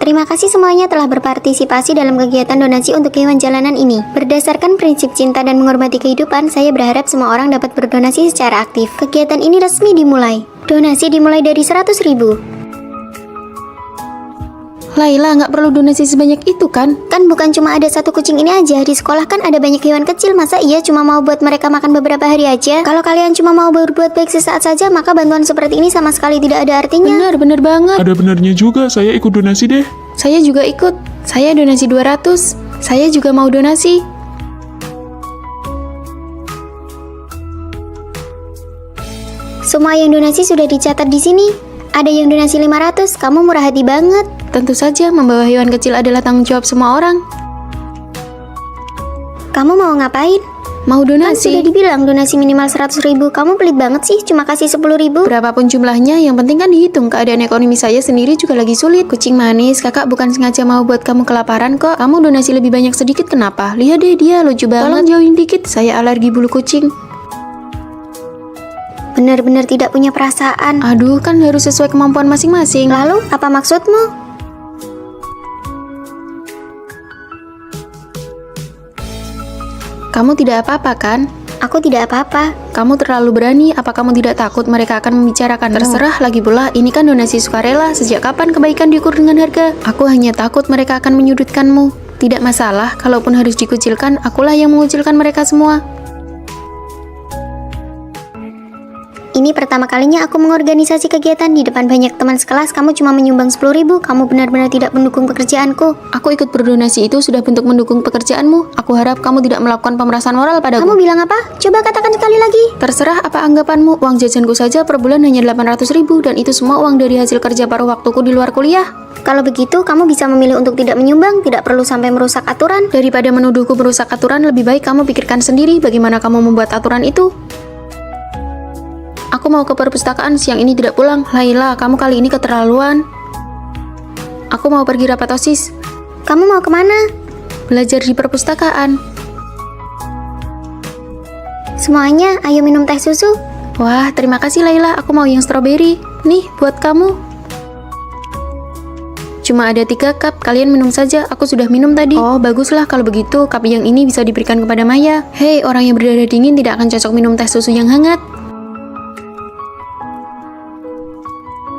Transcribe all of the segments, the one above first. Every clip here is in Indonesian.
Terima kasih semuanya telah berpartisipasi dalam kegiatan donasi untuk hewan jalanan ini. Berdasarkan prinsip cinta dan menghormati kehidupan, saya berharap semua orang dapat berdonasi secara aktif. Kegiatan ini resmi dimulai. Donasi dimulai dari 100.000. Laila, nggak perlu donasi sebanyak itu kan? Kan bukan cuma ada satu kucing ini aja. Di sekolah kan ada banyak hewan kecil. Masa iya cuma mau buat mereka makan beberapa hari aja? Kalau kalian cuma mau berbuat baik sesaat saja, maka bantuan seperti ini sama sekali tidak ada artinya. Bener banget. Ada benarnya juga, saya ikut donasi deh. Saya juga ikut. Saya donasi 200. Saya juga mau donasi. Semua yang donasi sudah dicatat di sini. Ada yang donasi 500. Kamu murah hati banget. Tentu saja membawa hewan kecil adalah tanggung jawab semua orang. Kamu mau ngapain? Mau Kan donasi. sudah dibilang donasi minimal 100.000. Kamu pelit banget sih, cuma kasih 10.000. Berapapun jumlahnya, yang penting kan dihitung. Keadaan ekonomi saya sendiri juga lagi sulit. Kucing manis, kakak bukan sengaja mau buat kamu kelaparan kok. Kamu donasi lebih banyak sedikit kenapa? Lihat deh dia, lucu banget. Tolong jauhin dikit, saya alergi bulu kucing. Benar-benar tidak punya perasaan. Aduh, kan harus sesuai kemampuan masing-masing. Lalu, apa maksudmu? Kamu tidak apa-apa kan? Aku tidak apa-apa. Kamu terlalu berani, apa kamu tidak takut mereka akan membicarakan? Terserah, lagi pula ini kan donasi sukarela. Sejak kapan kebaikan diukur dengan harga? Aku hanya takut mereka akan menyudutkanmu. Tidak masalah, kalaupun harus dikucilkan, akulah yang mengucilkan mereka semua. Ini pertama kalinya aku mengorganisasi kegiatan di depan banyak teman sekelas. Kamu cuma menyumbang 10.000. Kamu benar-benar tidak mendukung pekerjaanku. Aku ikut berdonasi itu sudah bentuk mendukung pekerjaanmu. Aku harap kamu tidak melakukan pemerasan moral padaku. Kamu bilang apa? Coba katakan sekali lagi. Terserah apa anggapanmu, uang jajanku saja per bulan hanya 800.000 dan itu semua uang dari hasil kerja paruh waktuku di luar kuliah. Kalau begitu, kamu bisa memilih untuk tidak menyumbang. Tidak perlu sampai merusak aturan. Daripada menuduhku merusak aturan, lebih baik kamu pikirkan sendiri bagaimana kamu membuat aturan itu. Aku mau ke perpustakaan, siang ini tidak pulang. Laila, kamu kali ini keterlaluan. Aku mau pergi rapat OSIS. Kamu mau kemana? Belajar di perpustakaan. Semuanya, ayo minum teh susu. Wah, terima kasih Laila, aku mau yang stroberi. Nih, buat kamu. Cuma ada 3 cup, kalian minum saja, aku sudah minum tadi. Oh, baguslah kalau begitu, cup yang ini bisa diberikan kepada Maya. Hei, orang yang berdarah dingin tidak akan cocok minum teh susu yang hangat.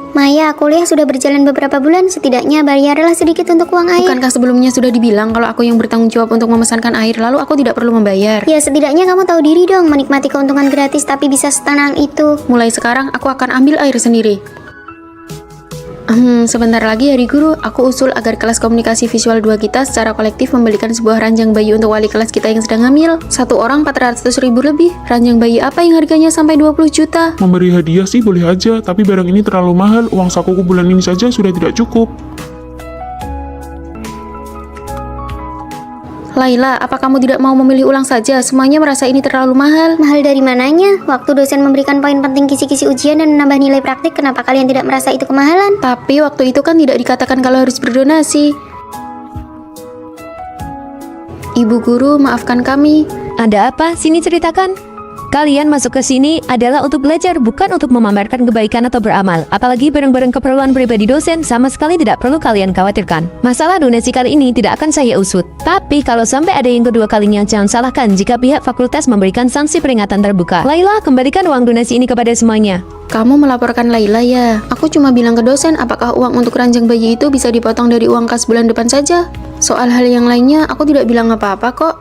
Maya, kuliah sudah berjalan beberapa bulan. Setidaknya bayarlah sedikit untuk uang air. Bukankah sebelumnya sudah dibilang kalau aku yang bertanggung jawab untuk memesankan air, lalu aku tidak perlu membayar? Ya, setidaknya kamu tahu diri dong. Menikmati keuntungan gratis tapi bisa setenang itu. Mulai sekarang aku akan ambil air sendiri. Sebentar lagi hari guru, aku usul agar kelas komunikasi visual 2 kita secara kolektif membelikan sebuah ranjang bayi untuk wali kelas kita yang sedang hamil. Satu orang 400.000 lebih. Ranjang bayi apa yang harganya sampai 20 juta? Memberi hadiah sih boleh aja, tapi barang ini terlalu mahal. Uang sakuku bulan ini saja sudah tidak cukup. Laila, apa kamu tidak mau memilih ulang saja? Semuanya merasa ini terlalu mahal. Mahal dari mananya? Waktu dosen memberikan poin penting kisi-kisi ujian dan menambah nilai praktik, kenapa kalian tidak merasa itu kemahalan? Tapi waktu itu kan tidak dikatakan kalau harus berdonasi. Ibu guru, maafkan kami. Ada apa? Sini ceritakan. Kalian masuk ke sini adalah untuk belajar, bukan untuk memamerkan kebaikan atau beramal. Apalagi barang-barang keperluan pribadi dosen sama sekali tidak perlu kalian khawatirkan. Masalah donasi kali ini tidak akan saya usut. Tapi kalau sampai ada yang kedua kalinya, jangan salahkan jika pihak fakultas memberikan sanksi peringatan terbuka. Laila, kembalikan uang donasi ini kepada semuanya. Kamu melaporkan Laila ya? Aku cuma bilang ke dosen apakah uang untuk ranjang bayi itu bisa dipotong dari uang kas bulan depan saja. Soal hal yang lainnya, aku tidak bilang apa-apa kok.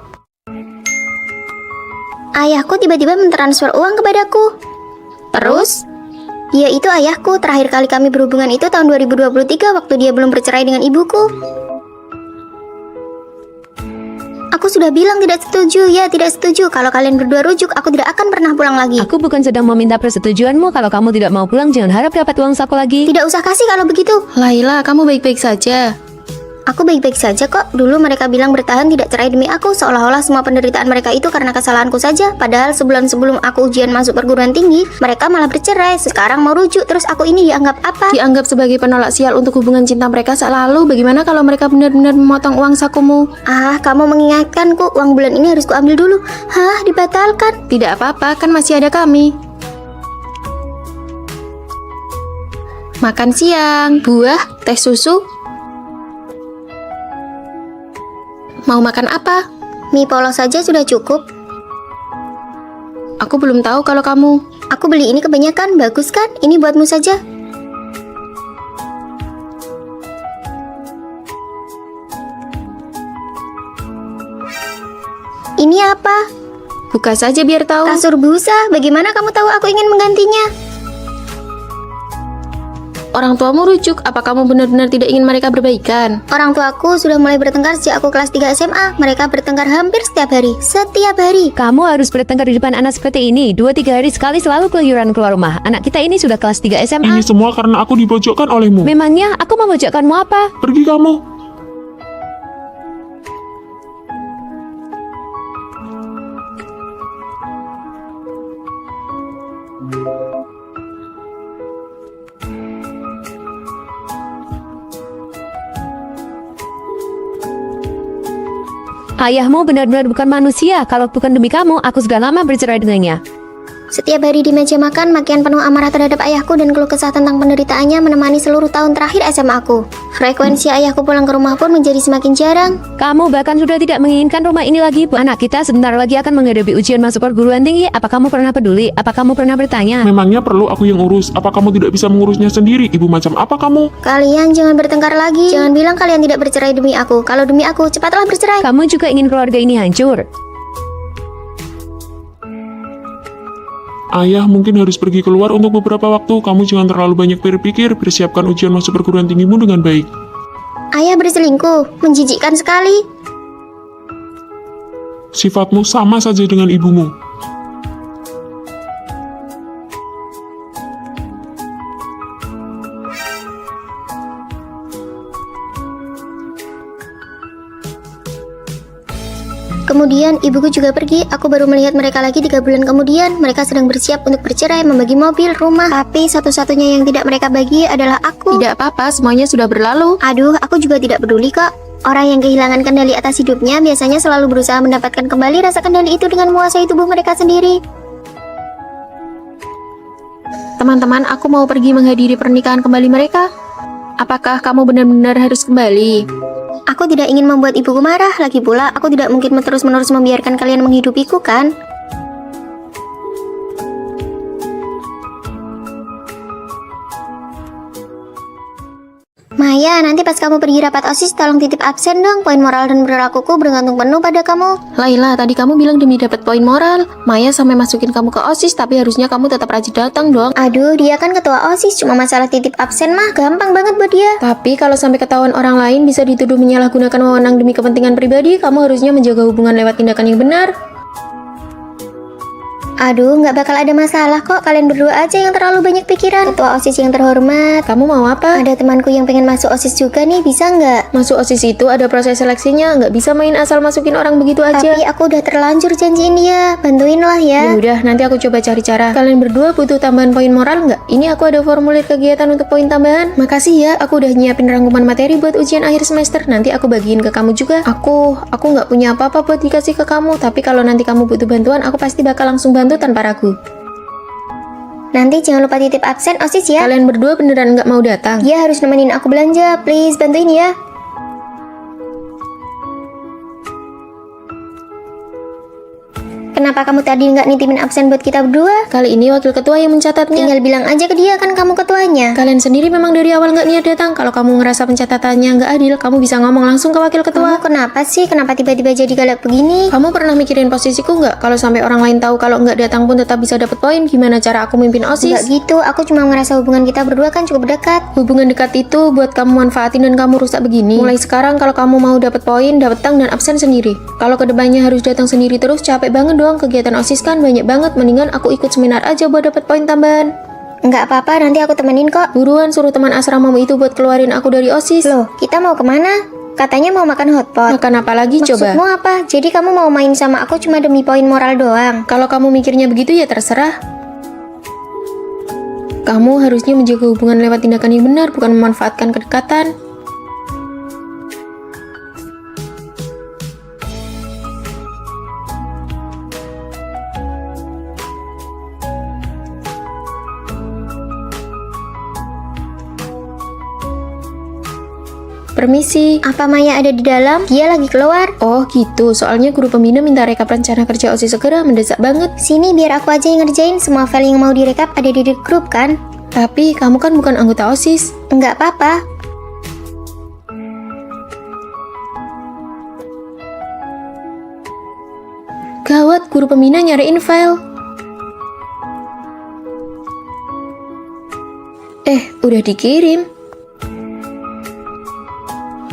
Ayahku tiba-tiba mentransfer uang kepadaku. Terus? Ya, itu ayahku. Terakhir kali kami berhubungan itu tahun 2023 waktu dia belum bercerai dengan ibuku. Aku sudah bilang tidak setuju. Ya, tidak setuju. Kalau kalian berdua rujuk, aku tidak akan pernah pulang lagi. Aku bukan sedang meminta persetujuanmu. Kalau kamu tidak mau pulang, jangan harap dapat uang saku lagi. Tidak usah kasih kalau begitu. Laila, kamu baik-baik saja. Aku baik-baik saja kok. Dulu mereka bilang bertahan tidak cerai demi aku, seolah-olah semua penderitaan mereka itu karena kesalahanku saja. Padahal sebulan sebelum aku ujian masuk perguruan tinggi, mereka malah bercerai. Sekarang mau rujuk, terus aku ini dianggap apa? Dianggap sebagai penolak sial untuk hubungan cinta mereka selalu. Bagaimana kalau mereka benar-benar memotong uang sakumu? Ah, kamu mengingatkanku. Uang bulan ini harus kuambil dulu. Hah, dibatalkan? Tidak apa-apa, kan masih ada kami. Makan siang, buah, teh susu. Mau makan apa? Mie polos saja sudah cukup. Aku belum tahu kalau kamu. Aku beli ini kebanyakan, bagus kan? Ini buatmu saja. Ini apa? Buka saja biar tahu. Kasur busa. Bagaimana kamu tahu aku ingin menggantinya? Orang tuamu rujuk, apa kamu benar-benar tidak ingin mereka berbaikan? Orang tuaku sudah mulai bertengkar sejak aku kelas 3 SMA. Mereka bertengkar hampir setiap hari. Setiap hari. Kamu harus bertengkar di depan anak seperti ini. 2-3 hari sekali selalu keluyuran keluar rumah. Anak kita ini sudah kelas 3 SMA. Ini semua karena aku dipojokkan olehmu. Memangnya aku memojokkanmu apa? Pergi kamu. Ayahmu benar-benar bukan manusia. Kalau bukan demi kamu, aku sudah lama bercerai dengannya. Setiap hari di meja makan, makian penuh amarah terhadap ayahku dan keluh kesah tentang penderitaannya menemani seluruh tahun terakhir SMA aku. Frekuensi ayahku pulang ke rumah pun menjadi semakin jarang. Kamu bahkan sudah tidak menginginkan rumah ini lagi. Anak kita sebentar lagi akan menghadapi ujian masuk perguruan tinggi. Apa kamu pernah peduli? Apa kamu pernah bertanya? Memangnya perlu aku yang urus? Apa kamu tidak bisa mengurusnya sendiri? Ibu macam apa kamu? Kalian jangan bertengkar lagi. Jangan bilang kalian tidak bercerai demi aku. Kalau demi aku, cepatlah bercerai. Kamu juga ingin keluarga ini hancur. Ayah mungkin harus pergi keluar untuk beberapa waktu. Kamu jangan terlalu banyak berpikir. Persiapkan ujian masuk perguruan tinggimu dengan baik. Ayah berselingkuh, menjijikkan sekali. Sifatmu sama saja dengan ibumu. Kemudian ibuku juga pergi. Aku baru melihat mereka lagi 3 bulan kemudian. Mereka sedang bersiap untuk bercerai, membagi mobil, rumah. Tapi satu-satunya yang tidak mereka bagi adalah aku. Tidak apa-apa, semuanya sudah berlalu. Aduh, aku juga tidak peduli kok. Orang yang kehilangan kendali atas hidupnya biasanya selalu berusaha mendapatkan kembali rasa kendali itu dengan menguasai tubuh mereka sendiri. Teman-teman, aku mau pergi menghadiri pernikahan kembali mereka. Apakah kamu benar-benar harus kembali? Aku tidak ingin membuat ibuku marah. Lagi pula, aku tidak mungkin terus-menerus membiarkan kalian menghidupiku, kan? Maya, nanti pas kamu pergi rapat OSIS, tolong titip absen dong. Poin moral dan perilakuku bergantung penuh pada kamu. Laila, tadi kamu bilang demi dapat poin moral. Maya sampai masukin kamu ke OSIS, tapi harusnya kamu tetap rajin datang dong. Aduh, dia kan ketua OSIS. Cuma masalah titip absen mah gampang banget buat dia. Tapi kalau sampai ketahuan orang lain bisa dituduh menyalahgunakan wewenang demi kepentingan pribadi, kamu harusnya menjaga hubungan lewat tindakan yang benar. Aduh, nggak bakal ada masalah kok. Kalian berdua aja yang terlalu banyak pikiran. Ketua OSIS yang terhormat. Kamu mau apa? Ada temanku yang pengen masuk OSIS juga nih, bisa nggak? Masuk OSIS itu ada proses seleksinya, nggak bisa main asal masukin orang begitu aja. Tapi aku udah terlanjur janjiin dia. Bantuin lah ya. Ya udah, nanti aku coba cari cara. Kalian berdua butuh tambahan poin moral nggak? Ini aku ada formulir kegiatan untuk poin tambahan. Makasih ya, aku udah nyiapin rangkuman materi buat ujian akhir semester. Nanti aku bagiin ke kamu juga. Aku nggak punya apa-apa buat dikasih ke kamu. Tapi kalau nanti kamu butuh bantuan, aku pasti bakal langsung bantu tanpa ragu. Nanti jangan lupa titip absen OSIS ya. Kalian berdua beneran nggak mau datang? Dia harus nemenin aku belanja. Please, bantuin ya. Kenapa kamu tadi nggak nitipin absen buat kita berdua? Kali ini wakil ketua yang mencatatnya. Tinggal bilang aja ke dia, kan kamu ketuanya. Kalian sendiri memang dari awal nggak niat datang. Kalau kamu ngerasa pencatatannya nggak adil, kamu bisa ngomong langsung ke wakil ketua. Kamu kenapa sih? Kenapa tiba-tiba jadi galak begini? Kamu pernah mikirin posisiku nggak? Kalau sampai orang lain tahu kalau nggak datang pun tetap bisa dapat poin, gimana cara aku mimpin OSIS? Nggak gitu, aku cuma ngerasa hubungan kita berdua kan cukup dekat. Hubungan dekat itu buat kamu manfaatin dan kamu rusak begini. Mulai sekarang kalau kamu mau dapat poin, datang dan absen sendiri. Kalau kedepannya harus datang sendiri terus, capek banget dong. Kegiatan OSIS kan banyak banget, mendingan aku ikut seminar aja buat dapat poin tambahan. Nggak apa-apa, nanti aku temenin kok. Buruan suruh teman asramamu itu buat keluarin aku dari OSIS. Loh, kita mau kemana? Katanya mau makan hotpot. Makan apa lagi coba? Maksudmu apa? Jadi kamu mau main sama aku cuma demi poin moral doang? Kalau kamu mikirnya begitu ya terserah. Kamu harusnya menjaga hubungan lewat tindakan yang benar, bukan memanfaatkan kedekatan. Permisi. Apa Maya ada di dalam? Dia lagi keluar. Oh gitu, soalnya guru pembina minta rekap rencana kerja OSIS segera, mendesak banget. Sini biar aku aja yang ngerjain. Semua file yang mau direkap ada di grup kan? Tapi kamu kan bukan anggota OSIS. Enggak apa-apa. Gawat, guru pembina nyariin file. Udah dikirim.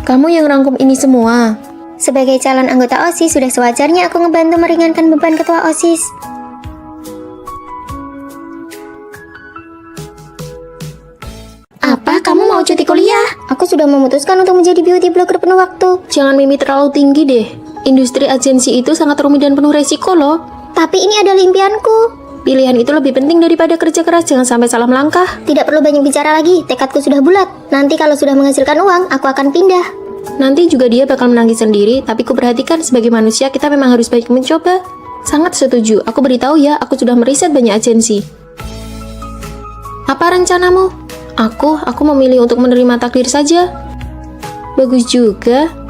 Kamu yang rangkum ini semua. Sebagai calon anggota OSIS, sudah sewajarnya aku ngebantu meringankan beban ketua OSIS. Apa? Kamu mau cuti kuliah? Aku sudah memutuskan untuk menjadi beauty blogger penuh waktu. Jangan mimpi terlalu tinggi deh. Industri agensi itu sangat rumit dan penuh resiko loh. Tapi ini adalah impianku. Pilihan itu lebih penting daripada kerja keras, jangan sampai salah melangkah. Tidak perlu banyak bicara lagi, tekadku sudah bulat. Nanti kalau sudah menghasilkan uang, aku akan pindah. Nanti juga dia bakal menangis sendiri, tapi ku perhatikan sebagai manusia kita memang harus banyak mencoba. Sangat setuju, aku beritahu ya, aku sudah meriset banyak agensi. Apa rencanamu? Aku memilih untuk menerima takdir saja. Bagus juga.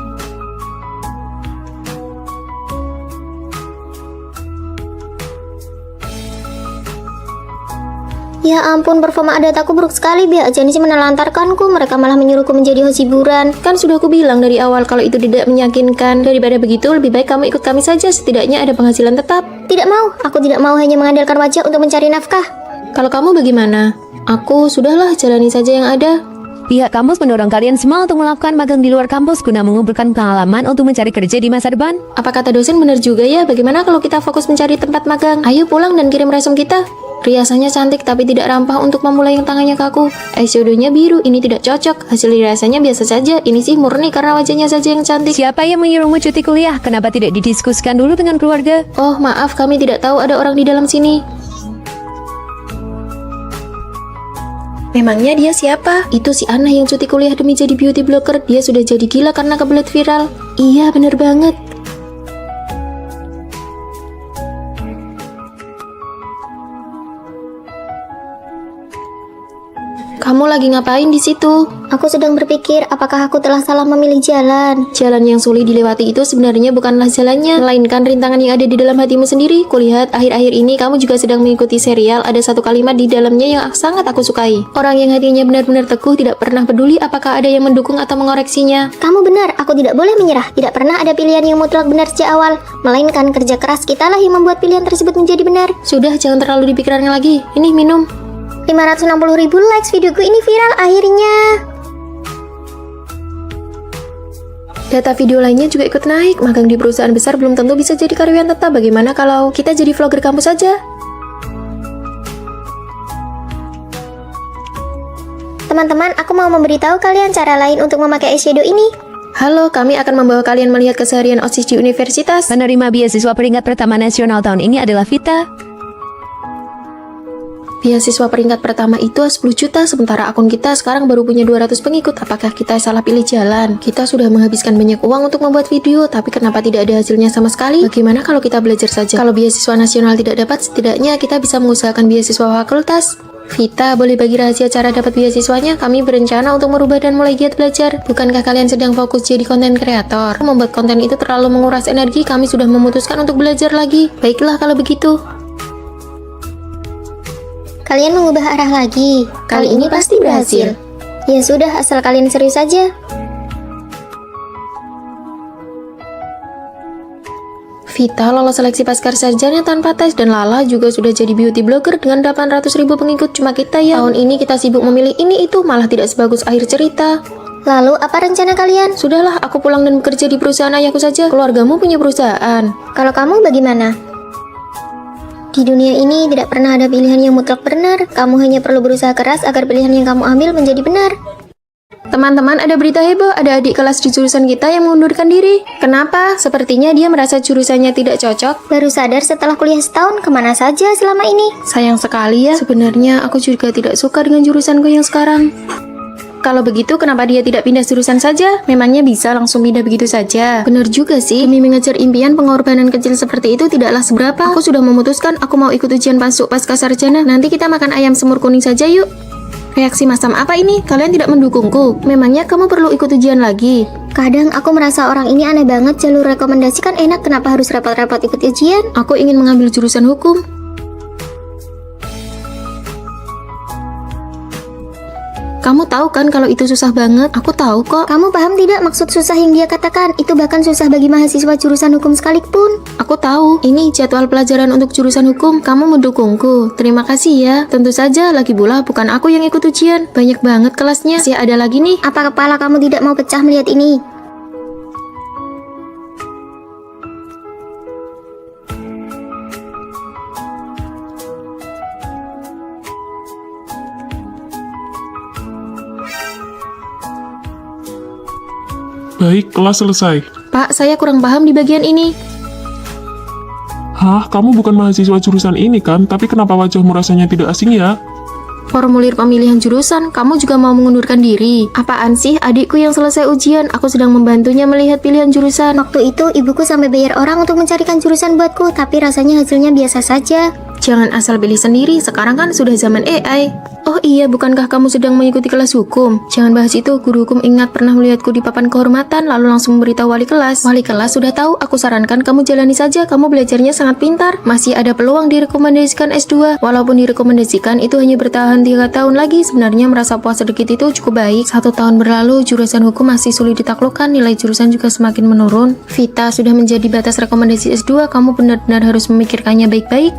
Ya ampun, performa adat aku buruk sekali. Biar agensi menelantarkanku, mereka malah menyuruhku menjadi host hiburan. Kan sudah aku bilang dari awal kalau itu tidak meyakinkan. Daripada begitu, lebih baik kamu ikut kami saja, setidaknya ada penghasilan tetap. Tidak mau, aku tidak mau hanya mengandalkan wajah untuk mencari nafkah. Kalau kamu bagaimana? Aku sudahlah, jalani saja yang ada. Pihak kampus mendorong kalian semua untuk melakukan magang di luar kampus guna mengumpulkan pengalaman untuk mencari kerja di masa depan. Apa kata dosen benar juga ya? Bagaimana kalau kita fokus mencari tempat magang? Ayo pulang dan kirim resume kita. Riasannya cantik tapi tidak rampah untuk memulai yang tangannya kaku. Eyeshadownya biru, ini tidak cocok. Hasil riasannya biasa saja. Ini sih murni karena wajahnya saja yang cantik. Siapa yang menyuruhmu cuti kuliah? Kenapa tidak didiskusikan dulu dengan keluarga? Oh maaf, kami tidak tahu ada orang di dalam sini. Memangnya dia siapa? Itu si Anna yang cuti kuliah demi jadi beauty blogger. Dia sudah jadi gila karena kebelet viral. Iya bener banget. Kamu lagi ngapain di situ? Aku sedang berpikir apakah aku telah salah memilih jalan. Jalan yang sulit dilewati itu sebenarnya bukanlah jalannya, melainkan rintangan yang ada di dalam hatimu sendiri. Kulihat akhir-akhir ini kamu juga sedang mengikuti serial. Ada satu kalimat di dalamnya yang sangat aku sukai. Orang yang hatinya benar-benar teguh tidak pernah peduli apakah ada yang mendukung atau mengoreksinya. Kamu benar, aku tidak boleh menyerah. Tidak pernah ada pilihan yang mutlak benar sejak awal, melainkan kerja keras kitalah yang membuat pilihan tersebut menjadi benar. Sudah, jangan terlalu dipikirkan lagi. Ini minum. 560.000 likes videoku ini viral akhirnya. Data video lainnya juga ikut naik. Magang di perusahaan besar belum tentu bisa jadi karyawan tetap. Bagaimana kalau kita jadi vlogger kampus saja? Teman-teman, aku mau memberitahu kalian cara lain untuk memakai eyeshadow ini. Halo, kami akan membawa kalian melihat keseharian OSIS di universitas. Penerima beasiswa peringkat pertama nasional tahun ini adalah Vita. Beasiswa peringkat pertama itu 10 juta, sementara akun kita sekarang baru punya 200 pengikut. Apakah kita salah pilih jalan? Kita sudah menghabiskan banyak uang untuk membuat video, tapi kenapa tidak ada hasilnya sama sekali? Bagaimana kalau kita belajar saja? Kalau beasiswa nasional tidak dapat, setidaknya kita bisa mengusahakan beasiswa fakultas. Vita, boleh bagi rahasia cara dapat beasiswanya? Kami berencana untuk merubah dan mulai giat belajar. Bukankah kalian sedang fokus jadi konten kreator? Membuat konten itu terlalu menguras energi, kami sudah memutuskan untuk belajar lagi. Baiklah kalau begitu. Kalian mengubah arah lagi. Kali ini pasti berhasil. Ya sudah, asal kalian serius saja. Vita lolos seleksi pasca sarjana tanpa tes dan Lala juga sudah jadi beauty blogger dengan 800.000 pengikut. Cuma kita ya, tahun ini kita sibuk memilih ini itu, malah tidak sebagus akhir cerita. Lalu apa rencana kalian? Sudahlah, aku pulang dan bekerja di perusahaan ayahku saja. Keluargamu punya perusahaan. Kalau kamu bagaimana? Di dunia ini tidak pernah ada pilihan yang mutlak benar. Kamu hanya perlu berusaha keras agar pilihan yang kamu ambil menjadi benar. Teman-teman, ada berita heboh. Ada adik kelas di jurusan kita yang mengundurkan diri. Kenapa? Sepertinya dia merasa jurusannya tidak cocok. Baru sadar setelah kuliah setahun, kemana saja selama ini? Sayang sekali ya. Sebenarnya aku juga tidak suka dengan jurusanku yang sekarang. Kalau begitu, kenapa dia tidak pindah jurusan saja? Memangnya bisa langsung pindah begitu saja? Benar juga sih, demi mengejar impian, pengorbanan kecil seperti itu tidaklah seberapa. Aku sudah memutuskan, aku mau ikut ujian masuk pasca sarjana. Nanti kita makan ayam semur kuning saja yuk. Reaksi macam apa ini? Kalian tidak mendukungku? Memangnya kamu perlu ikut ujian lagi? Kadang aku merasa orang ini aneh banget. Jalur rekomendasi kan enak, kenapa harus repot-repot ikut ujian? Aku ingin mengambil jurusan hukum. Kamu tahu kan kalau itu susah banget? Aku tahu kok. Kamu paham tidak maksud susah yang dia katakan? Itu bahkan susah bagi mahasiswa jurusan hukum sekalipun. Aku tahu. Ini jadwal pelajaran untuk jurusan hukum. Kamu mendukungku. Terima kasih ya. Tentu saja, lagi pula bukan aku yang ikut ujian. Banyak banget kelasnya. Masih ada lagi nih. Apa kepala kamu tidak mau pecah melihat ini? Baik, kelas selesai. Pak, saya kurang paham di bagian ini. Hah, kamu bukan mahasiswa jurusan ini kan? Tapi kenapa wajahmu rasanya tidak asing ya? Formulir pemilihan jurusan, kamu juga mau mengundurkan diri. Apaan sih, adikku yang selesai ujian, aku sedang membantunya melihat pilihan jurusan. Waktu itu ibuku sampai bayar orang untuk mencarikan jurusan buatku, tapi rasanya hasilnya biasa saja. Jangan asal pilih sendiri, sekarang kan sudah zaman AI. Oh iya, bukankah kamu sedang mengikuti kelas hukum? Jangan bahas itu, guru hukum ingat pernah melihatku di papan kehormatan, lalu langsung memberitahu wali kelas. Wali kelas sudah tahu, aku sarankan kamu jalani saja, kamu belajarnya sangat pintar. Masih ada peluang direkomendasikan S2. Walaupun direkomendasikan, itu hanya bertahan 3 tahun lagi. Sebenarnya merasa puas sedikit itu cukup baik. 1 tahun berlalu, jurusan hukum masih sulit ditaklukkan, nilai jurusan juga semakin menurun. Vita sudah menjadi batas rekomendasi S2, kamu benar-benar harus memikirkannya baik-baik.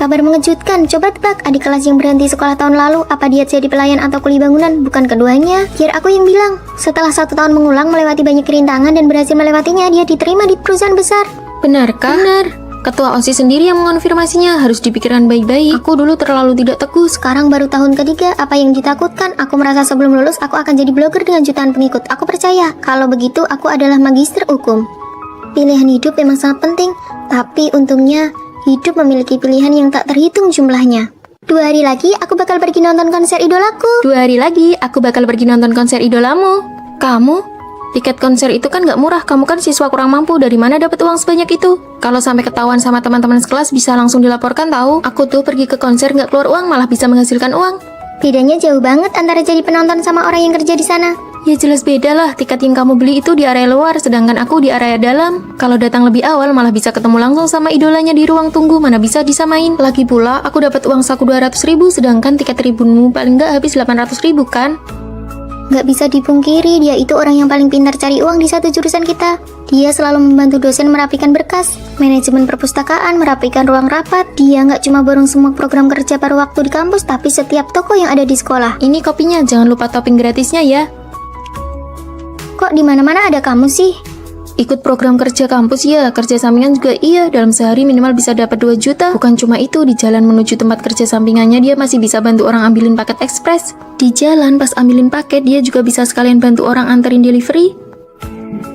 Kabar mengejutkan, coba tebak adik kelas yang berhenti sekolah tahun lalu, apa dia jadi pelayan atau kuli bangunan? Bukan keduanya, biar aku yang bilang. Setelah 1 tahun mengulang melewati banyak rintangan dan berhasil melewatinya, dia diterima di perusahaan besar. Benarkah? Benar. Ketua OSIS sendiri yang mengonfirmasinya, harus dipikirkan baik-baik. Aku dulu terlalu tidak teguh. Sekarang baru tahun ketiga, apa yang ditakutkan? Aku merasa sebelum lulus aku akan jadi blogger dengan jutaan pengikut. Aku percaya, kalau begitu aku adalah magister hukum. Pilihan hidup memang sangat penting, tapi untungnya hidup memiliki pilihan yang tak terhitung jumlahnya. 2 hari lagi aku bakal pergi nonton konser idolaku. 2 hari lagi aku bakal pergi nonton konser idolamu. Kamu? Tiket konser itu kan gak murah, kamu kan siswa kurang mampu, dari mana dapat uang sebanyak itu? Kalau sampai ketahuan sama teman-teman sekelas bisa langsung dilaporkan tahu. Aku tuh pergi ke konser gak keluar uang, malah bisa menghasilkan uang. Bedanya jauh banget antara jadi penonton sama orang yang kerja di sana. Ya jelas beda lah, tiket yang kamu beli itu di area luar, sedangkan aku di area dalam. Kalau datang lebih awal malah bisa ketemu langsung sama idolanya di ruang tunggu, mana bisa disamain. Lagi pula, aku dapat uang saku 200.000, sedangkan tiket ribumu paling nggak habis 800.000 kan? Nggak bisa dipungkiri, dia itu orang yang paling pintar cari uang di satu jurusan kita. Dia selalu membantu dosen merapikan berkas, manajemen perpustakaan, merapikan ruang rapat. Dia nggak cuma borong semua program kerja paruh waktu di kampus, tapi setiap toko yang ada di sekolah. Ini kopinya, jangan lupa topping gratisnya ya. Kok di mana-mana ada kamu sih? Ikut program kerja kampus ya, kerja sampingan juga iya. Dalam sehari minimal bisa dapat 2 juta. Bukan cuma itu, di jalan menuju tempat kerja sampingannya dia masih bisa bantu orang ambilin paket ekspres. Di jalan pas ambilin paket dia juga bisa sekalian bantu orang anterin delivery.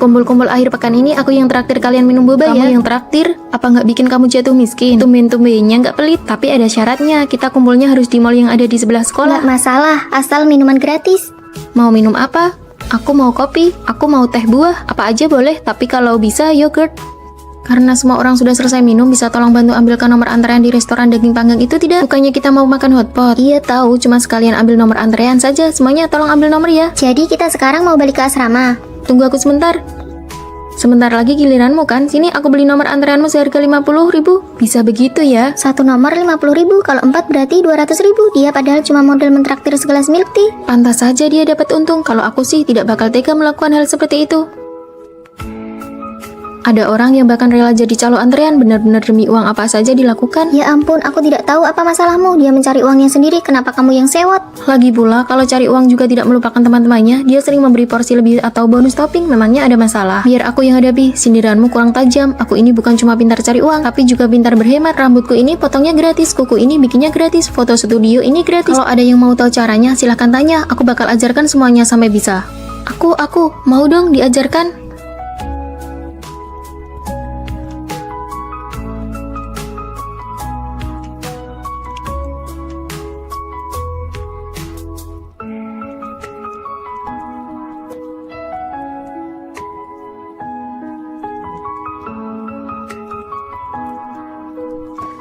Kumpul-kumpul akhir pekan ini aku yang traktir kalian minum boba ya. Kamu yang traktir? Apa nggak bikin kamu jatuh miskin? Tumben-tumbennya nggak pelit, tapi ada syaratnya. Kita kumpulnya harus di mall yang ada di sebelah sekolah. Nggak masalah, asal minuman gratis. Mau minum apa? Aku mau kopi, aku mau teh buah, apa aja boleh, tapi kalau bisa yogurt. Karena semua orang sudah selesai minum, bisa tolong bantu ambilkan nomor antrean di restoran daging panggang itu tidak? Bukannya kita mau makan hotpot? Iya tahu, cuma sekalian ambil nomor antrean saja, semuanya tolong ambil nomor ya. Jadi kita sekarang mau balik ke asrama. Tunggu aku sebentar. Sebentar lagi giliranmu kan? Sini aku beli nomor antreanmu seharga 50.000. Bisa begitu ya? 1 nomor 50.000, kalau 4 berarti 200.000. Dia padahal cuma modal mentraktir segelas milk tea. Pantas saja dia dapat untung. Kalau aku sih tidak bakal tega melakukan hal seperti itu. Ada orang yang bahkan rela jadi calo antrean, benar-benar demi uang apa saja dilakukan. Ya ampun, aku tidak tahu apa masalahmu. Dia mencari uangnya sendiri, kenapa kamu yang sewot? Lagi pula, kalau cari uang juga tidak melupakan teman-temannya. Dia sering memberi porsi lebih atau bonus topping, memangnya ada masalah. Biar aku yang hadapi, sindiranmu kurang tajam. Aku ini bukan cuma pintar cari uang, tapi juga pintar berhemat. Rambutku ini potongnya gratis, kuku ini bikinnya gratis, foto studio ini gratis. Kalau ada yang mau tahu caranya, silahkan tanya. Aku bakal ajarkan semuanya sampai bisa. Aku mau dong diajarkan.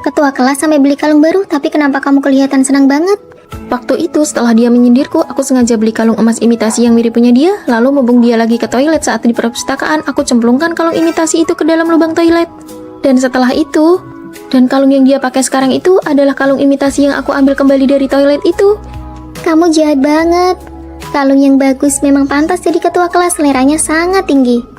Ketua ketua kelas sampai beli kalung baru, tapi kenapa kamu kelihatan senang banget? Waktu itu setelah dia menyindirku, aku sengaja beli kalung emas imitasi yang mirip punya dia, lalu membung dia lagi ke toilet. Saat di perpustakaan, aku cemplungkan kalung imitasi itu ke dalam lubang toilet. Dan setelah itu, dan kalung yang dia pakai sekarang itu adalah kalung imitasi yang aku ambil kembali dari toilet itu. Kamu jahat banget. Kalung yang bagus memang pantas jadi ketua kelas, seleranya sangat tinggi.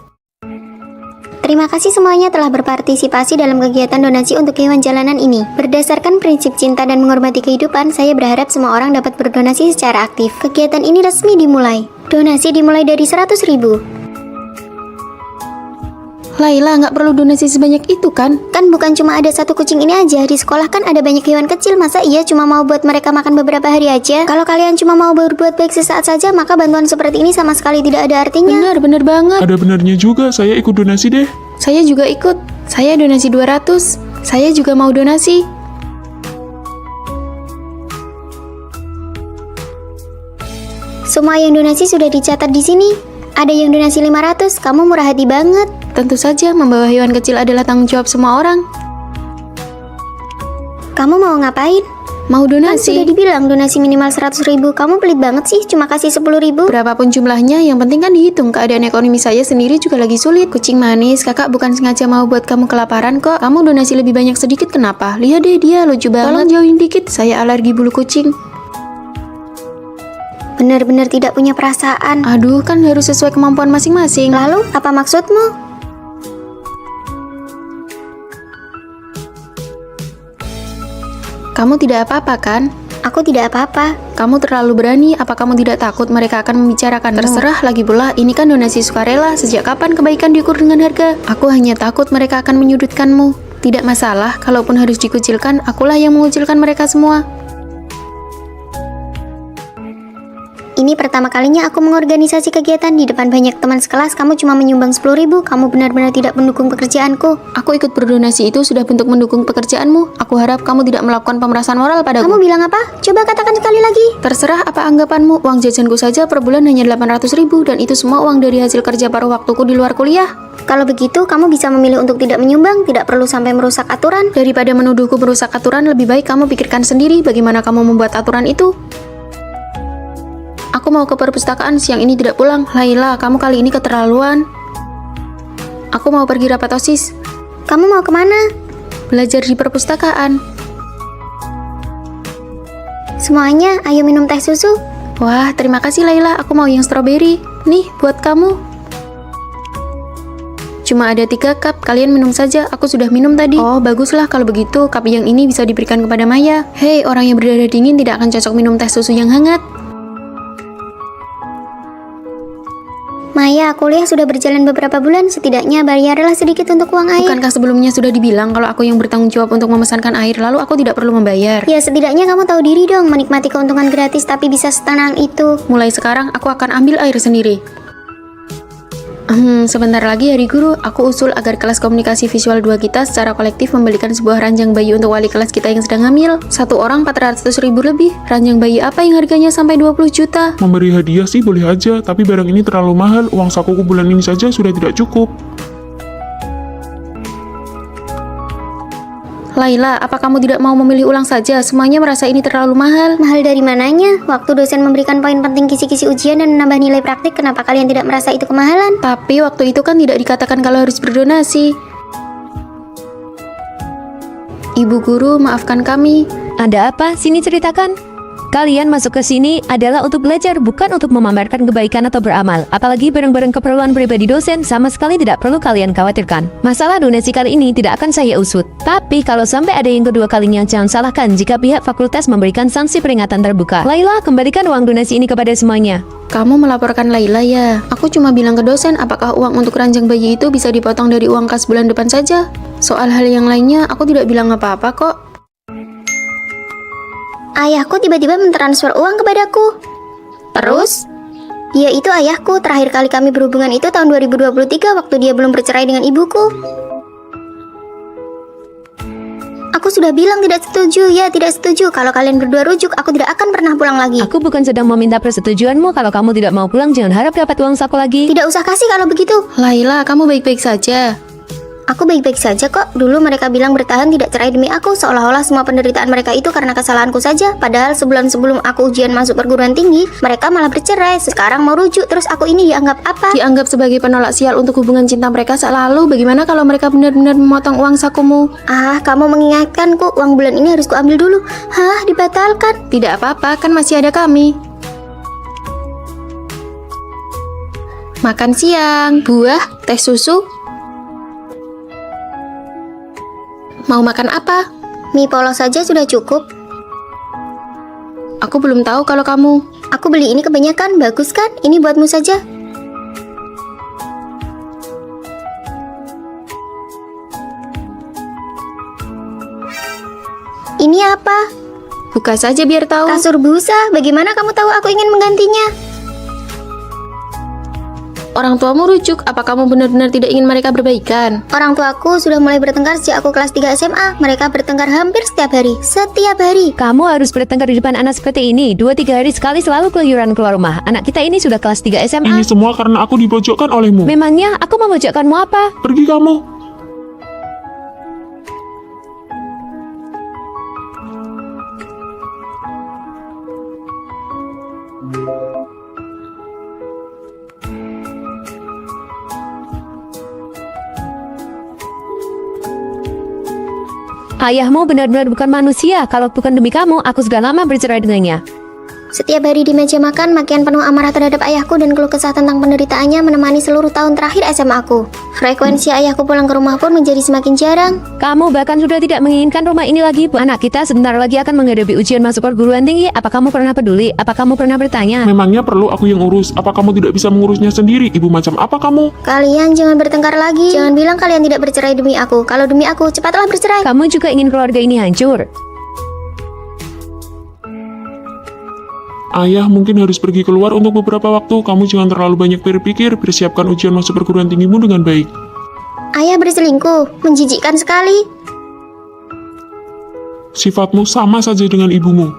Terima kasih semuanya telah berpartisipasi dalam kegiatan donasi untuk hewan jalanan ini. Berdasarkan prinsip cinta dan menghormati kehidupan, saya berharap semua orang dapat berdonasi secara aktif. Kegiatan ini resmi dimulai. Donasi dimulai dari 100.000. Laila, nggak perlu donasi sebanyak itu kan? Kan bukan cuma ada satu kucing ini aja. Di sekolah kan ada banyak hewan kecil. Masa iya cuma mau buat mereka makan beberapa hari aja? Kalau kalian cuma mau berbuat baik sesaat saja, maka bantuan seperti ini sama sekali tidak ada artinya. Bener banget. Ada benarnya juga, saya ikut donasi deh. Saya juga ikut. Saya donasi 200. Saya juga mau donasi. Semua yang donasi sudah dicatat di sini. Ada yang donasi 500, kamu murah hati banget. Tentu saja membawa hewan kecil adalah tanggung jawab semua orang. Kamu mau ngapain? Mau Kan donasi. sudah dibilang donasi minimal 100.000. Kamu pelit banget sih, cuma kasih 10.000. Berapapun jumlahnya, yang penting kan dihitung. Keadaan ekonomi saya sendiri juga lagi sulit. Kucing manis, kakak bukan sengaja mau buat kamu kelaparan kok. Kamu donasi lebih banyak sedikit, kenapa? Lihat deh dia, lucu banget. Tolong jauhin dikit, saya alergi bulu kucing. Benar-benar tidak punya perasaan. Aduh, kan harus sesuai kemampuan masing-masing. Lalu, apa maksudmu? Kamu tidak apa-apa kan? Aku tidak apa-apa. Kamu terlalu berani, apa kamu tidak takut mereka akan membicarakan? Terserah, lagi pula ini kan donasi sukarela. Sejak kapan kebaikan diukur dengan harga? Aku hanya takut mereka akan menyudutkanmu. Tidak masalah, kalaupun harus dikucilkan, akulah yang mengucilkan mereka semua. Ini pertama kalinya aku mengorganisasi kegiatan di depan banyak teman sekelas. Kamu cuma menyumbang 10.000. Kamu benar-benar tidak mendukung pekerjaanku. Aku ikut berdonasi itu sudah bentuk mendukung pekerjaanmu. Aku harap kamu tidak melakukan pemerasan moral padaku. Kamu bilang apa? Coba katakan sekali lagi. Terserah apa anggapanmu, uang jajanku saja per bulan hanya 800.000 dan itu semua uang dari hasil kerja paruh waktuku di luar kuliah. Kalau begitu, kamu bisa memilih untuk tidak menyumbang. Tidak perlu sampai merusak aturan. Daripada menuduhku merusak aturan, lebih baik kamu pikirkan sendiri bagaimana kamu membuat aturan itu. Aku mau ke perpustakaan, siang ini tidak pulang. Laila, kamu kali ini keterlaluan. Aku mau pergi rapat OSIS. Kamu mau kemana? Belajar di perpustakaan. Semuanya, ayo minum teh susu. Wah, terima kasih Laila, aku mau yang stroberi. Nih, buat kamu. Cuma ada 3 cup, kalian minum saja, aku sudah minum tadi. Oh, baguslah kalau begitu, cup yang ini bisa diberikan kepada Maya. Hei, orang yang berdarah dingin tidak akan cocok minum teh susu yang hangat. Maya, kuliah sudah berjalan beberapa bulan. Setidaknya bayarlah sedikit untuk uang air. Bukankah sebelumnya sudah dibilang kalau aku yang bertanggung jawab untuk memesankan air, lalu aku tidak perlu membayar? Ya, setidaknya kamu tahu diri dong, menikmati keuntungan gratis tapi bisa setenang itu. Mulai sekarang aku akan ambil air sendiri. Sebentar lagi hari guru, aku usul agar kelas komunikasi visual 2 kita secara kolektif membelikan sebuah ranjang bayi untuk wali kelas kita yang sedang hamil. Satu orang 400.000 lebih. Ranjang bayi apa yang harganya sampai 20 juta? Memberi hadiah sih boleh aja, tapi barang ini terlalu mahal. Uang sakuku bulan ini saja sudah tidak cukup. Laila, apa kamu tidak mau memilih ulang saja? Semuanya merasa ini terlalu mahal. Mahal dari mananya? Waktu dosen memberikan poin penting kisi-kisi ujian dan menambah nilai praktik, kenapa kalian tidak merasa itu kemahalan? Tapi waktu itu kan tidak dikatakan kalau harus berdonasi. Ibu guru, maafkan kami. Ada apa? Sini ceritakan. Kalian masuk ke sini adalah untuk belajar, bukan untuk memamerkan kebaikan atau beramal. Apalagi barang-barang keperluan pribadi dosen sama sekali tidak perlu kalian khawatirkan. Masalah donasi kali ini tidak akan saya usut. Tapi kalau sampai ada yang kedua kalinya, jangan salahkan jika pihak fakultas memberikan sanksi peringatan terbuka. Laila, kembalikan uang donasi ini kepada semuanya. Kamu melaporkan Laila ya? Aku cuma bilang ke dosen apakah uang untuk ranjang bayi itu bisa dipotong dari uang kas bulan depan saja. Soal hal yang lainnya, aku tidak bilang apa-apa kok. Ayahku tiba-tiba mentransfer uang kepadaku. Terus? Dia itu ayahku. Terakhir kali kami berhubungan itu tahun 2023 waktu dia belum bercerai dengan ibuku. Aku sudah bilang tidak setuju. Ya, tidak setuju. Kalau kalian berdua rujuk, aku tidak akan pernah pulang lagi. Aku bukan sedang meminta persetujuanmu. Kalau kamu tidak mau pulang, jangan harap dapat uang saku lagi. Tidak usah kasih kalau begitu. Laila, kamu baik-baik saja. Aku baik-baik saja kok. Dulu mereka bilang bertahan tidak cerai demi aku, seolah-olah semua penderitaan mereka itu karena kesalahanku saja. Padahal sebulan sebelum aku ujian masuk perguruan tinggi, mereka malah bercerai. Sekarang mau rujuk, terus aku ini dianggap apa? Dianggap sebagai penolak sial untuk hubungan cinta mereka saat lalu. Bagaimana kalau mereka benar-benar memotong uang sakumu? Ah, kamu mengingatkanku. Uang bulan ini harus kuambil dulu. Hah, dibatalkan? Tidak apa-apa, kan masih ada kami. Makan siang, buah, teh susu. Mau makan apa? Mie polos saja sudah cukup. Aku belum tahu kalau kamu. Aku beli ini kebanyakan, bagus kan? Ini buatmu saja. Ini apa? Buka saja biar tahu. Kasur busa. Bagaimana kamu tahu aku ingin menggantinya? Orang tuamu rujuk, apa kamu benar-benar tidak ingin mereka berbaikan? Orang tuaku sudah mulai bertengkar sejak aku kelas 3 SMA. Mereka bertengkar hampir setiap hari. Setiap hari. Kamu harus bertengkar di depan anak seperti ini. 2-3 hari sekali selalu keluyuran keluar rumah. Anak kita ini sudah kelas 3 SMA. Ini semua karena aku dipojokkan olehmu. Memangnya aku memojokkanmu apa? Pergi kamu. Ayahmu benar-benar bukan manusia. Kalau bukan demi kamu, aku sudah lama bercerai dengannya. Setiap hari di meja makan, makian penuh amarah terhadap ayahku dan keluh kesah tentang penderitaannya menemani seluruh tahun terakhir SMA aku. Frekuensi ayahku pulang ke rumah pun menjadi semakin jarang. Kamu bahkan sudah tidak menginginkan rumah ini lagi. Anak kita sebentar lagi akan menghadapi ujian masuk perguruan tinggi. Apa kamu pernah peduli? Apa kamu pernah bertanya? Memangnya perlu aku yang urus? Apa kamu tidak bisa mengurusnya sendiri? Ibu macam apa kamu? Kalian jangan bertengkar lagi. Jangan bilang kalian tidak bercerai demi aku. Kalau demi aku, cepatlah bercerai. Kamu juga ingin keluarga ini hancur. Ayah mungkin harus pergi keluar untuk beberapa waktu. Kamu jangan terlalu banyak berpikir. Persiapkan ujian masuk perguruan tinggimu dengan baik. Ayah berselingkuh, menjijikkan sekali. Sifatmu sama saja dengan ibumu.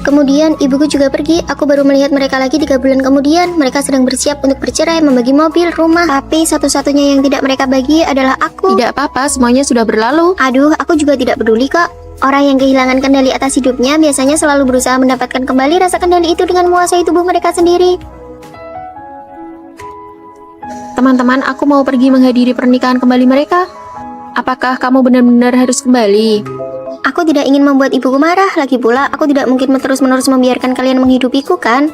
Kemudian ibuku juga pergi. Aku baru melihat mereka lagi 3 bulan kemudian. Mereka sedang bersiap untuk bercerai, membagi mobil, rumah. Tapi satu-satunya yang tidak mereka bagi adalah aku. Tidak apa-apa, semuanya sudah berlalu. Aduh, aku juga tidak peduli kok. Orang yang kehilangan kendali atas hidupnya biasanya selalu berusaha mendapatkan kembali rasa kendali itu dengan menguasai tubuh mereka sendiri. Teman-teman, aku mau pergi menghadiri pernikahan kembali mereka. Apakah kamu benar-benar harus kembali? Aku tidak ingin membuat ibuku marah. Lagi pula, aku tidak mungkin terus-menerus membiarkan kalian menghidupiku, kan?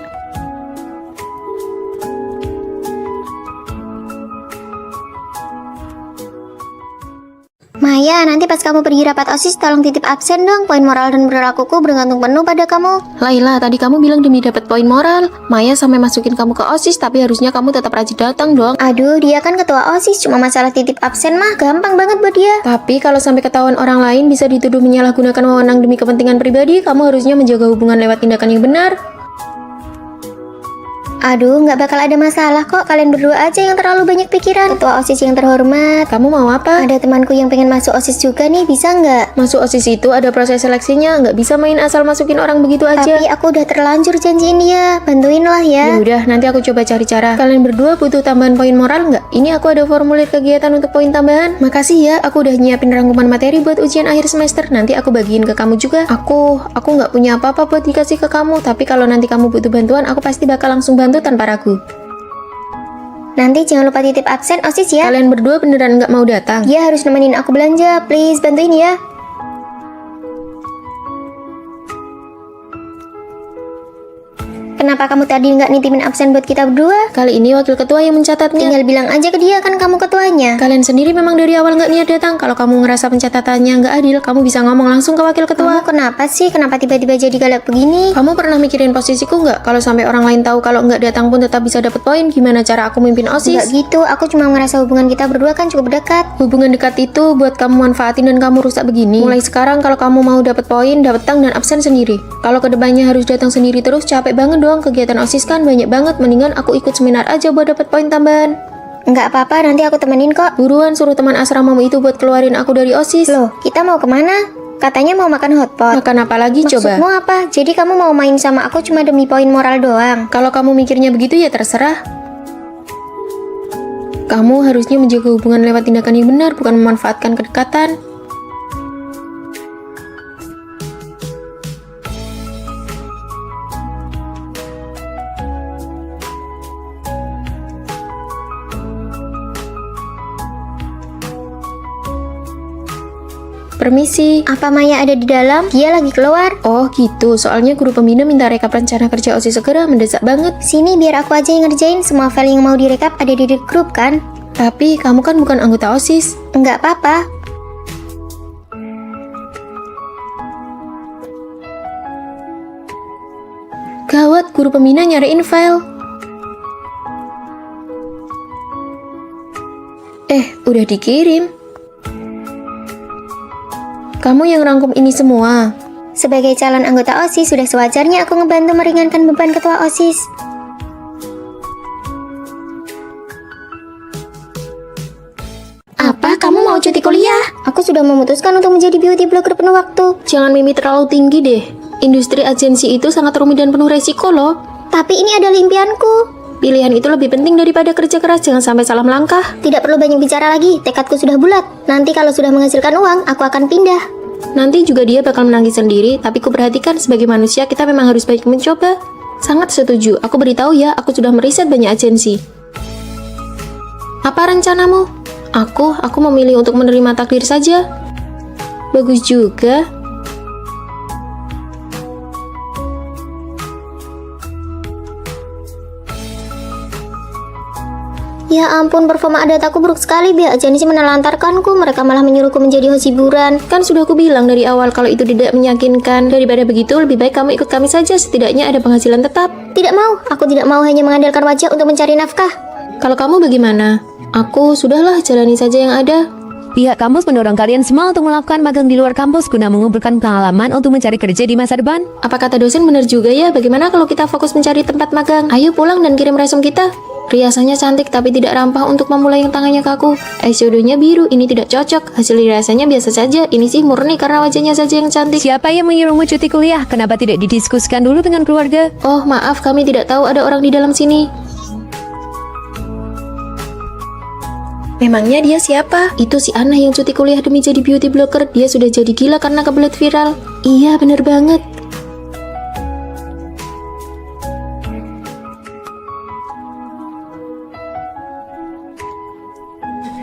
Maya, nanti pas kamu pergi rapat OSIS, tolong titip absen dong. Poin moral dan perilakuku bergantung penuh pada kamu. Laila, tadi kamu bilang demi dapat poin moral. Maya sampai masukin kamu ke OSIS, tapi harusnya kamu tetap rajin datang dong. Aduh, dia kan ketua OSIS. Cuma masalah titip absen mah gampang banget buat dia. Tapi kalau sampai ketahuan orang lain bisa dituduh menyalahgunakan wewenang demi kepentingan pribadi, kamu harusnya menjaga hubungan lewat tindakan yang benar. Aduh, nggak bakal ada masalah kok. Kalian berdua aja yang terlalu banyak pikiran. Ketua OSIS yang terhormat. Kamu mau apa? Ada temanku yang pengen masuk OSIS juga nih, bisa nggak? Masuk OSIS itu ada proses seleksinya, nggak bisa main asal masukin orang begitu aja. Tapi aku udah terlanjur janjiin dia. Bantuin lah ya. Ya udah, nanti aku coba cari cara. Kalian berdua butuh tambahan poin moral nggak? Ini aku ada formulir kegiatan untuk poin tambahan. Makasih ya, aku udah nyiapin rangkuman materi buat ujian akhir semester. Nanti aku bagiin ke kamu juga. Aku nggak punya apa-apa buat dikasih ke kamu. Tapi kalau nanti kamu butuh bantuan, aku pasti bakal langsung bantu tanpa ragu. Nanti jangan lupa titip absen OSIS ya. Kalian berdua beneran nggak mau datang? Dia harus nemenin aku belanja. Please, bantuin ya. Kenapa kamu tadi nggak nitipin absen buat kita berdua? Kali ini wakil ketua yang mencatatnya. Tinggal bilang aja ke dia, kan kamu ketuanya. Kalian sendiri memang dari awal nggak niat datang. Kalau kamu ngerasa pencatatannya nggak adil, kamu bisa ngomong langsung ke wakil ketua. Kamu kenapa sih? Kenapa tiba-tiba jadi galak begini? Kamu pernah mikirin posisiku nggak? Kalau sampai orang lain tahu kalau nggak datang pun tetap bisa dapat poin, gimana cara aku mimpin OSIS? Nggak gitu, aku cuma ngerasa hubungan kita berdua kan cukup dekat. Hubungan dekat itu buat kamu manfaatin dan kamu rusak begini. Mulai sekarang kalau kamu mau dapat poin, datang dan absen sendiri. Kalau kedepannya harus datang sendiri terus, capek banget dong. Kegiatan OSIS kan banyak banget, mendingan aku ikut seminar aja buat dapat poin tambahan. Nggak apa-apa, nanti aku temenin kok. Buruan suruh teman asramamu itu buat keluarin aku dari OSIS. Loh, kita mau kemana? Katanya mau makan hotpot. Makan apa lagi coba? Maksudmu apa? Jadi kamu mau main sama aku cuma demi poin moral doang? Kalau kamu mikirnya begitu ya terserah. Kamu harusnya menjaga hubungan lewat tindakan yang benar, bukan memanfaatkan kedekatan. Permisi. Apa Maya ada di dalam? Dia lagi keluar. Oh gitu, soalnya guru pembina minta rekap rencana kerja OSIS segera, mendesak banget. Sini biar aku aja yang ngerjain. Semua file yang mau direkap ada di grup kan? Tapi kamu kan bukan anggota OSIS. Enggak apa-apa. Gawat, guru pembina nyariin file. Udah dikirim. Kamu yang rangkum ini semua. Sebagai calon anggota OSIS, sudah sewajarnya aku ngebantu meringankan beban ketua OSIS. Apa? Kamu mau cuti kuliah? Aku sudah memutuskan untuk menjadi beauty blogger penuh waktu. Jangan mimpi terlalu tinggi deh. Industri agensi itu sangat rumit dan penuh resiko loh. Tapi ini adalah impianku. Pilihan itu lebih penting daripada kerja keras, jangan sampai salah melangkah. Tidak perlu banyak bicara lagi, tekadku sudah bulat. Nanti kalau sudah menghasilkan uang, aku akan pindah. Nanti juga dia bakal menangis sendiri, tapi kuperhatikan sebagai manusia kita memang harus baik mencoba. Sangat setuju, aku beritahu ya, aku sudah meriset banyak agensi. Apa rencanamu? Aku memilih untuk menerima takdir saja. Bagus juga. Ya ampun, performa dataku buruk sekali. Pihak agensi menelantarkanku. Mereka malah menyuruhku menjadi host hiburan. Kan sudah aku bilang dari awal kalau itu tidak meyakinkan. Daripada begitu, lebih baik kamu ikut kami saja. Setidaknya ada penghasilan tetap. Tidak mau, aku tidak mau hanya mengandalkan wajah untuk mencari nafkah. Kalau kamu bagaimana? Aku sudahlah, jalani saja yang ada. Pihak kampus mendorong kalian semua untuk melakukan magang di luar kampus guna mengumpulkan pengalaman untuk mencari kerja di masa depan. Apa kata dosen benar juga ya? Bagaimana kalau kita fokus mencari tempat magang? Ayo pulang dan kirim resume kita. Riasannya cantik tapi tidak rampah untuk memulai yang tangannya kaku. Eyeshadownya biru, ini tidak cocok. Hasil riasannya biasa saja. Ini sih murni karena wajahnya saja yang cantik. Siapa yang menyuruhmu cuti kuliah? Kenapa tidak didiskusikan dulu dengan keluarga? Oh maaf, kami tidak tahu ada orang di dalam sini. Memangnya dia siapa? Itu si Anna yang cuti kuliah demi jadi beauty blogger. Dia sudah jadi gila karena kebelet viral. Iya, bener banget.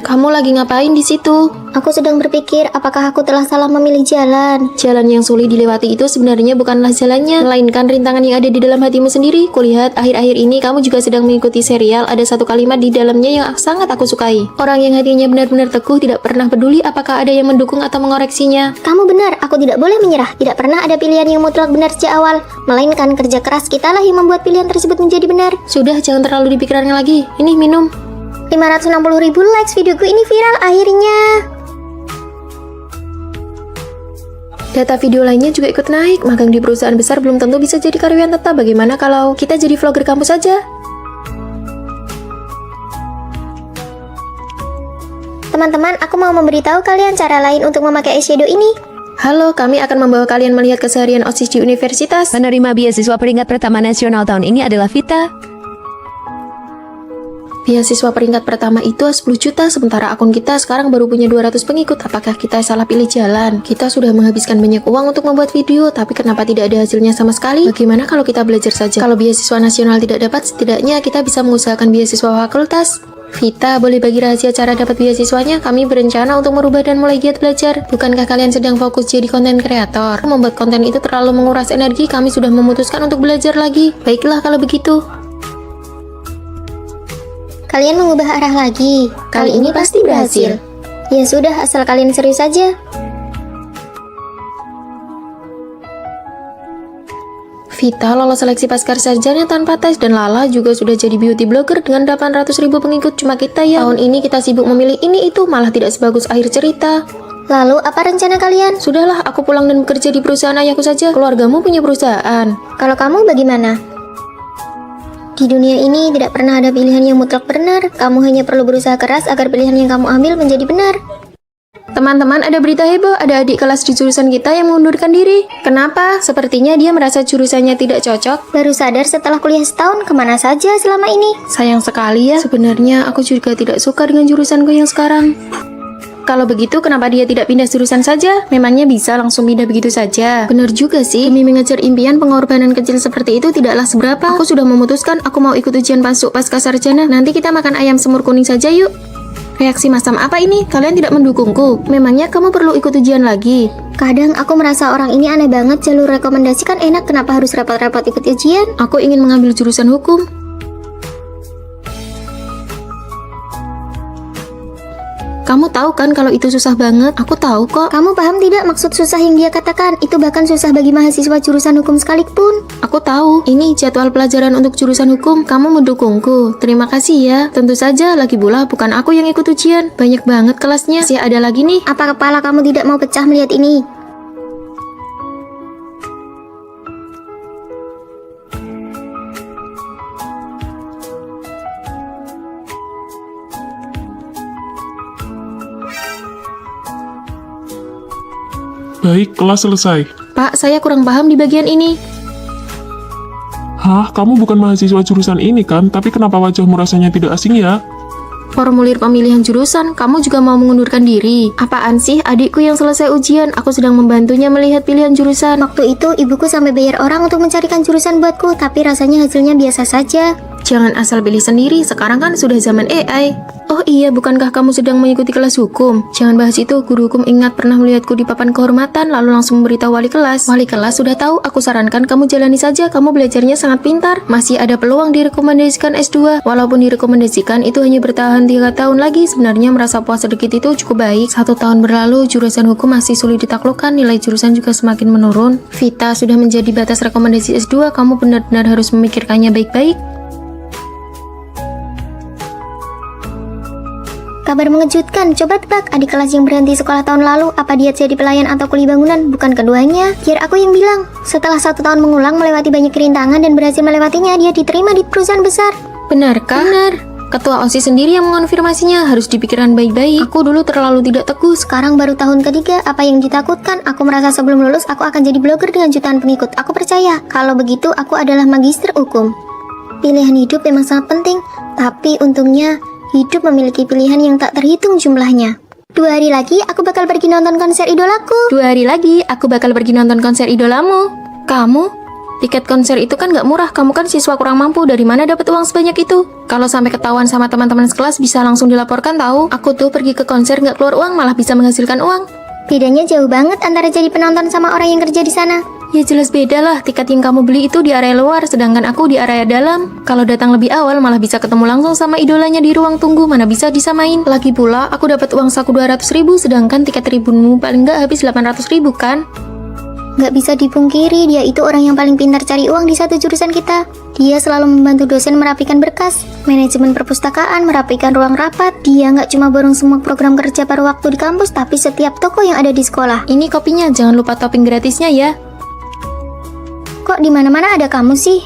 Kamu lagi ngapain di situ? Aku sedang berpikir apakah aku telah salah memilih jalan. Jalan yang sulit dilewati itu sebenarnya bukanlah jalannya, melainkan rintangan yang ada di dalam hatimu sendiri. Kulihat akhir-akhir ini kamu juga sedang mengikuti serial. Ada satu kalimat di dalamnya yang sangat aku sukai. Orang yang hatinya benar-benar teguh tidak pernah peduli apakah ada yang mendukung atau mengoreksinya. Kamu benar, aku tidak boleh menyerah. Tidak pernah ada pilihan yang mutlak benar sejak awal. Melainkan kerja keras kitalah yang membuat pilihan tersebut menjadi benar. Sudah, jangan terlalu dipikirkan lagi. Ini minum. 560.000 likes, videoku ini viral akhirnya. Data video lainnya juga ikut naik. Magang di perusahaan besar belum tentu bisa jadi karyawan tetap. Bagaimana kalau kita jadi vlogger kampus saja? Teman-teman, aku mau memberitahu kalian cara lain untuk memakai eyeshadow ini. Halo, kami akan membawa kalian melihat keseharian OSIS di universitas. Penerima beasiswa peringkat pertama nasional tahun ini adalah Vita. Beasiswa peringkat pertama itu 10 juta, sementara akun kita sekarang baru punya 200 pengikut. Apakah kita salah pilih jalan? Kita sudah menghabiskan banyak uang untuk membuat video, tapi kenapa tidak ada hasilnya sama sekali? Bagaimana kalau kita belajar saja? Kalau beasiswa nasional tidak dapat, setidaknya kita bisa mengusahakan beasiswa fakultas. Vita, boleh bagi rahasia cara dapat beasiswanya? Kami berencana untuk merubah dan mulai giat belajar. Bukankah kalian sedang fokus jadi konten kreator? Membuat konten itu terlalu menguras energi, kami sudah memutuskan untuk belajar lagi. Baiklah kalau begitu. Kalian mengubah arah lagi. Kali ini pasti berhasil. Ya sudah, asal kalian serius saja. Vita lolos seleksi pasca sarjana tanpa tes dan Lala juga sudah jadi beauty blogger dengan 800.000 pengikut. Cuma kita ya, tahun ini kita sibuk memilih ini itu, malah tidak sebagus akhir cerita. Lalu apa rencana kalian? Sudahlah, aku pulang dan bekerja di perusahaan ayahku saja. Keluargamu punya perusahaan. Kalau kamu bagaimana? Di dunia ini tidak pernah ada pilihan yang mutlak benar. Kamu hanya perlu berusaha keras agar pilihan yang kamu ambil menjadi benar. Teman-teman, ada berita heboh, ada adik kelas di jurusan kita yang mengundurkan diri. Kenapa? Sepertinya dia merasa jurusannya tidak cocok. Baru sadar setelah kuliah setahun, kemana saja selama ini? Sayang sekali ya, sebenarnya aku juga tidak suka dengan jurusanku yang sekarang. Kalau begitu, kenapa dia tidak pindah jurusan saja? Memangnya bisa langsung pindah begitu saja? Bener juga sih, demi mengejar impian, pengorbanan kecil seperti itu tidaklah seberapa. Aku sudah memutuskan, aku mau ikut ujian masuk pasca sarjana. Nanti kita makan ayam semur kuning saja yuk. Reaksi masam apa ini? Kalian tidak mendukungku? Memangnya kamu perlu ikut ujian lagi? Kadang aku merasa orang ini aneh banget. Jalur rekomendasi kan enak, kenapa harus repot-repot ikut ujian? Aku ingin mengambil jurusan hukum. Kamu tahu kan kalau itu susah banget? Aku tahu kok. Kamu paham tidak maksud susah yang dia katakan? Itu bahkan susah bagi mahasiswa jurusan hukum sekalipun. Aku tahu, ini jadwal pelajaran untuk jurusan hukum. Kamu mendukungku. Terima kasih ya. Tentu saja, lagi pula bukan aku yang ikut ujian. Banyak banget kelasnya. Masih ada lagi nih. Apa kepala kamu tidak mau pecah melihat ini? Baik, kelas selesai. Pak, saya kurang paham di bagian ini. Hah, kamu bukan mahasiswa jurusan ini kan? Tapi kenapa wajahmu rasanya tidak asing ya? Formulir pemilihan jurusan, kamu juga mau mengundurkan diri. Apaan sih, adikku yang selesai ujian, aku sedang membantunya melihat pilihan jurusan. Waktu itu ibuku sampai bayar orang untuk mencarikan jurusan buatku, tapi rasanya hasilnya biasa saja. Jangan asal pilih sendiri, sekarang kan sudah zaman AI. Oh iya, bukankah kamu sedang mengikuti kelas hukum? Jangan bahas itu, guru hukum ingat pernah melihatku di papan kehormatan, lalu langsung memberitahu wali kelas. Wali kelas sudah tahu, aku sarankan kamu jalani saja, kamu belajarnya sangat pintar. Masih ada peluang direkomendasikan S2. Walaupun direkomendasikan, itu hanya bertahan 3 tahun lagi. Sebenarnya merasa puas sedikit itu cukup baik. 1 tahun berlalu, jurusan hukum masih sulit ditaklukkan, nilai jurusan juga semakin menurun. Vita sudah menjadi batas rekomendasi S2, kamu benar-benar harus memikirkannya baik-baik. Kabar mengejutkan, coba tebak adik kelas yang berhenti sekolah tahun lalu, apa dia jadi pelayan atau kuli bangunan? Bukan keduanya, biar aku yang bilang. Setelah 1 tahun mengulang melewati banyak rintangan dan berhasil melewatinya, dia diterima di perusahaan besar. Benarkah? Benar. Ketua OSIS sendiri yang mengonfirmasinya, harus dipikirkan baik-baik. Aku dulu terlalu tidak teguh. Sekarang baru tahun ketiga, apa yang ditakutkan? Aku merasa sebelum lulus aku akan jadi blogger dengan jutaan pengikut. Aku percaya, kalau begitu aku adalah magister hukum. Pilihan hidup memang sangat penting, tapi untungnya hidup memiliki pilihan yang tak terhitung jumlahnya. 2 hari lagi aku bakal pergi nonton konser idolaku. 2 hari lagi aku bakal pergi nonton konser idolamu. Kamu? Tiket konser itu kan gak murah, kamu kan siswa kurang mampu, dari mana dapat uang sebanyak itu? Kalau sampai ketahuan sama teman-teman sekelas bisa langsung dilaporkan tahu. Aku tuh pergi ke konser gak keluar uang, malah bisa menghasilkan uang. Bedanya jauh banget antara jadi penonton sama orang yang kerja di sana. Ya jelas beda lah, tiket yang kamu beli itu di area luar, sedangkan aku di area dalam. Kalau datang lebih awal malah bisa ketemu langsung sama idolanya di ruang tunggu, mana bisa disamain. Lagi pula, aku dapat uang saku 200.000, sedangkan tiket tribunmu paling nggak habis 800.000 kan? Nggak bisa dipungkiri, dia itu orang yang paling pintar cari uang di satu jurusan kita. Dia selalu membantu dosen merapikan berkas, manajemen perpustakaan, merapikan ruang rapat. Dia nggak cuma borong semua program kerja paruh waktu di kampus, tapi setiap toko yang ada di sekolah. Ini kopinya, jangan lupa topping gratisnya ya. Kok di mana-mana ada kamu sih?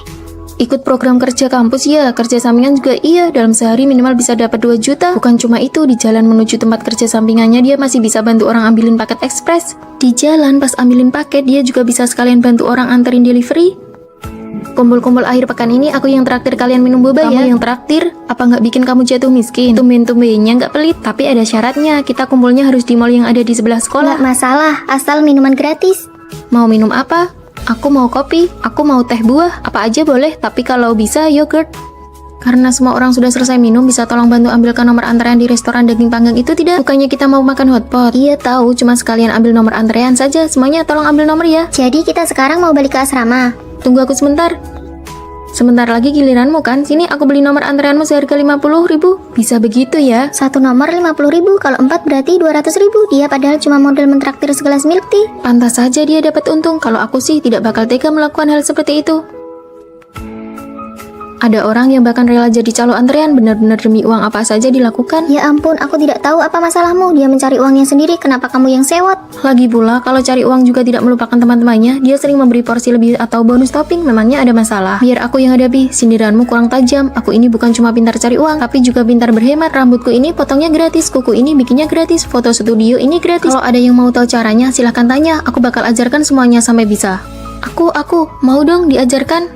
Ikut program kerja kampus ya, kerja sampingan juga iya. Dalam sehari minimal bisa dapat 2 juta. Bukan cuma itu, di jalan menuju tempat kerja sampingannya dia masih bisa bantu orang ambilin paket ekspres. Di jalan pas ambilin paket dia juga bisa sekalian bantu orang anterin delivery. Kumpul-kumpul akhir pekan ini aku yang traktir kalian minum boba ya. Kamu yang traktir? Apa nggak bikin kamu jatuh miskin? Tumben-tumbennya nggak pelit, tapi ada syaratnya. Kita kumpulnya harus di mall yang ada di sebelah sekolah. Nggak masalah, asal minuman gratis. Mau minum apa? Aku mau kopi, aku mau teh buah, apa aja boleh, tapi kalau bisa yogurt. Karena semua orang sudah selesai minum, bisa tolong bantu ambilkan nomor antrean di restoran daging panggang itu tidak? Bukannya kita mau makan hotpot? Iya tahu, cuma sekalian ambil nomor antrean saja, semuanya tolong ambil nomor ya. Jadi kita sekarang mau balik ke asrama. Tunggu aku sebentar. Sebentar lagi giliranmu kan? Sini aku beli nomor antreanmu seharga 50.000. Bisa begitu ya? Satu nomor 50.000, kalau 4 berarti 200.000. Dia padahal cuma model mentraktir segelas milk tea. Pantas saja dia dapat untung. Kalau aku sih tidak bakal tega melakukan hal seperti itu. Ada orang yang bahkan rela jadi calo antrean benar-benar demi uang apa saja dilakukan. Ya ampun, aku tidak tahu apa masalahmu. Dia mencari uangnya sendiri, kenapa kamu yang sewot? Lagi pula, kalau cari uang juga tidak melupakan teman-temannya. Dia sering memberi porsi lebih atau bonus topping, memangnya ada masalah. Biar aku yang hadapi, sindiranmu kurang tajam. Aku ini bukan cuma pintar cari uang, tapi juga pintar berhemat. Rambutku ini potongnya gratis, kuku ini bikinnya gratis, foto studio ini gratis. Kalau ada yang mau tahu caranya, silahkan tanya. Aku bakal ajarkan semuanya sampai bisa. Aku mau dong diajarkan.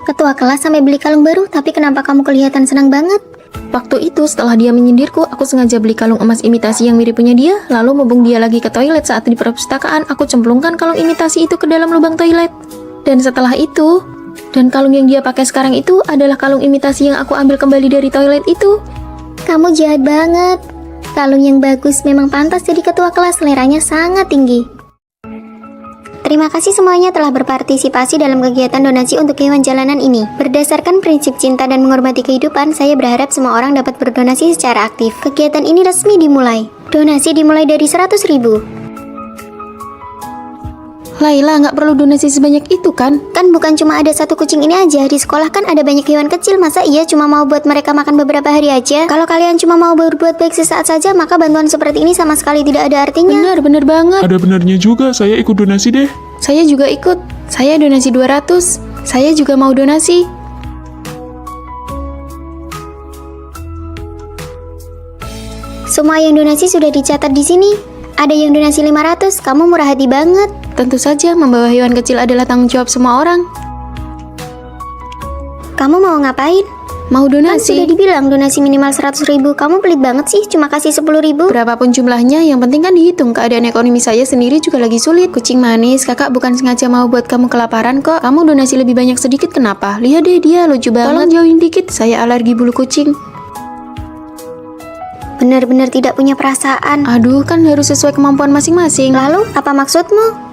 Ketua kelas sampai beli kalung baru, tapi kenapa kamu kelihatan senang banget? Waktu itu setelah dia menyindirku, aku sengaja beli kalung emas imitasi yang mirip punya dia. Lalu mumpung dia lagi ke toilet saat di perpustakaan, aku cemplungkan kalung imitasi itu ke dalam lubang toilet. Dan setelah itu, kalung yang dia pakai sekarang itu adalah kalung imitasi yang aku ambil kembali dari toilet itu. Kamu jahat banget. Kalung yang bagus memang pantas jadi ketua kelas, seleranya sangat tinggi. Terima kasih semuanya telah berpartisipasi dalam kegiatan donasi untuk hewan jalanan ini. Berdasarkan prinsip cinta dan menghormati kehidupan, saya berharap semua orang dapat berdonasi secara aktif. Kegiatan ini resmi dimulai. Donasi dimulai dari 100.000. Laila, nggak perlu donasi sebanyak itu kan? Kan bukan cuma ada satu kucing ini aja, di sekolah kan ada banyak hewan kecil, masa iya cuma mau buat mereka makan beberapa hari aja? Kalau kalian cuma mau berbuat baik sesaat saja, maka bantuan seperti ini sama sekali tidak ada artinya. Bener banget. Ada benarnya juga, saya ikut donasi deh. Saya juga ikut. Saya donasi 200. Saya juga mau donasi. Semua yang donasi sudah dicatat di sini. Ada yang donasi 500, kamu murah hati banget. Tentu saja membawa hewan kecil adalah tanggung jawab semua orang. Kamu mau ngapain? Mau Kan donasi. sudah dibilang donasi minimal 100.000. Kamu pelit banget sih, cuma kasih 10.000. Berapapun jumlahnya, yang penting kan dihitung. Keadaan ekonomi saya sendiri juga lagi sulit. Kucing manis, kakak bukan sengaja mau buat kamu kelaparan kok. Kamu donasi lebih banyak sedikit kenapa? Lihat deh dia, lucu banget. Tolong jauhin dikit, saya alergi bulu kucing. Benar-benar tidak punya perasaan. Aduh, kan harus sesuai kemampuan masing-masing. Lalu, apa maksudmu?